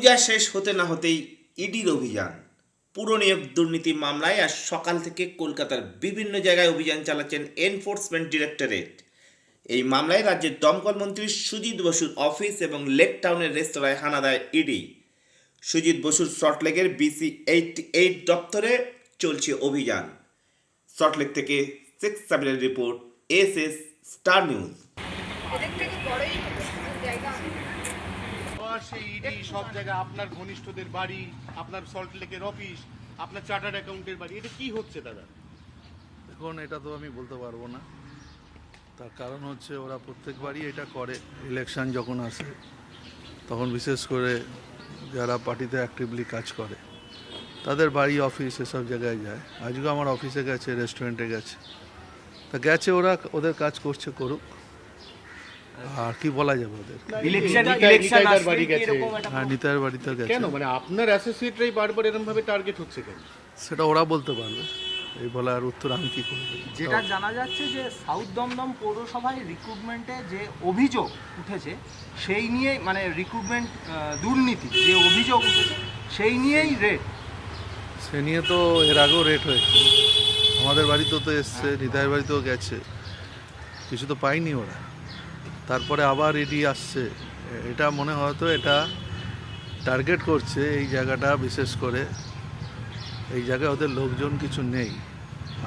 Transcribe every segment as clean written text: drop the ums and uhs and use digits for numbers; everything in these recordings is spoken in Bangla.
পূজা শেষ হতে না হতেই ইডির অভিযান। পুর নিয়োগ দুর্নীতি মামলায় আজ সকাল থেকে কলকাতার বিভিন্ন জায়গায় অভিযান চালাচ্ছেন এনফোর্সমেন্ট ডিরেক্টরেট। এই মামলায় রাজ্যের দমকল মন্ত্রী সুজিত বসুর অফিস এবং লেক টাউনের রেস্তোরাঁয় হানা দেয় ইডি। সুজিত বসুর সল্টলেকের BC-88 দপ্তরে চলছে অভিযান। সল্টলেক থেকে 6 রিপোর্ট, SS স্টার নিউজ। সেই ইডি সব জায়গায় আপনার ঘনিষ্ঠদের বাড়ি, আপনার সল্টলেকের অফিস, আপনার চার্টার্ড অ্যাকাউন্টের বাড়ি, এটা কি হচ্ছে দাদা? এখন এটা তো আমি বলতে পারবো না। তার কারণ হচ্ছে ওরা প্রত্যেকবারই এটা করে। ইলেকশন যখন আসে তখন বিশেষ করে যারা পার্টিতে অ্যাক্টিভলি কাজ করে তাদের বাড়ি, অফিস এসব জায়গায় যায়। আজকে আমার অফিসে গেছে, রেস্টুরেন্টে গেছে, তা গেছে, ওরা ওদের কাজ করছে, করুক। আর কি বলা যাবে ওদের? হ্যাঁ, নিতাইয়ের বাড়িতে গেছে। কেন, মানে আপনার অ্যাসোসিয়েটরাই বারবার এরকম ভাবে টার্গেট হচ্ছে কেন? সেটা ওরা বলতে পারবে, এই বলার উত্তর আমি কি করব? যেটা জানা যাচ্ছে যে সাউথ দমদম পৌরসভায় রিক্রুটমেন্টে যে অভিযোগ উঠেছে সেই নিয়ে, মানে রিক্রুটমেন্ট দুর্নীতি যে অভিযোগ উঠেছে সেই নিয়েই রেড। সে নিয়ে তো এর আগেও রেট হয়েছে, আমাদের বাড়িতেও তো এসছে, নিতাইয়ের বাড়িতেও গেছে, কিছু তো পাইনি ওরা। তারপরে আবার ইডি আসছে। এটা মনে হয়তো এটা টার্গেট করছে এই জায়গাটা, বিশেষ করে এই জায়গায় ওদের লোকজন কিছু নেই,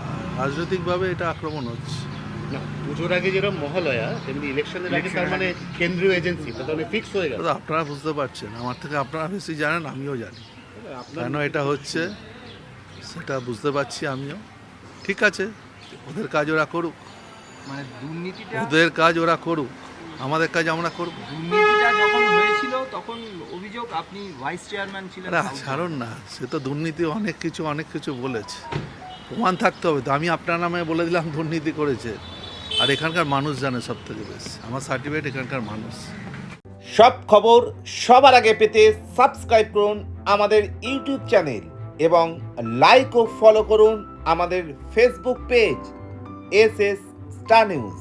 আর রাজনৈতিকভাবে এটা আক্রমণ হচ্ছে। না, পুজোর আগে যেরকম মহালয়া, তেমনি ইলেকশনের আগে তার মানে কেন্দ্রীয় এজেন্সি তাহলে ফিক্স হয়ে গেল। আপনারা বুঝতে পারছেন, আমার থেকে আপনারা বেশি জানেন, আমিও জানি কেন এটা হচ্ছে, সেটা বুঝতে পারছি আমিও। ঠিক আছে, ওদের কাজ ওরা করুক, মানে দুর্নীতিটা, ওদের কাজ ওরা করুক, আমাদের কাজ আমরা করব। দুর্নীতিটা যখন হয়েছিল তখন অভিযোগ আপনি ভাইস চেয়ারম্যান ছিলেন। ছাড়ুন না, সে তো দুর্নীতি অনেক কিছু বলেছে, প্রমাণ থাকতে হবে তো। আমি আপনার নামে বলে দিলাম দুর্নীতি করেছে, আর এখানকার মানুষ জানে সব থেকে বেশি, আমার সার্টিফিকেট এখানকার মানুষ। সব খবর সবার আগে পেতে সাবস্ক্রাইব করুন আমাদের ইউটিউব চ্যানেল এবং লাইক ও ফলো করুন আমাদের Facebook page SS star news.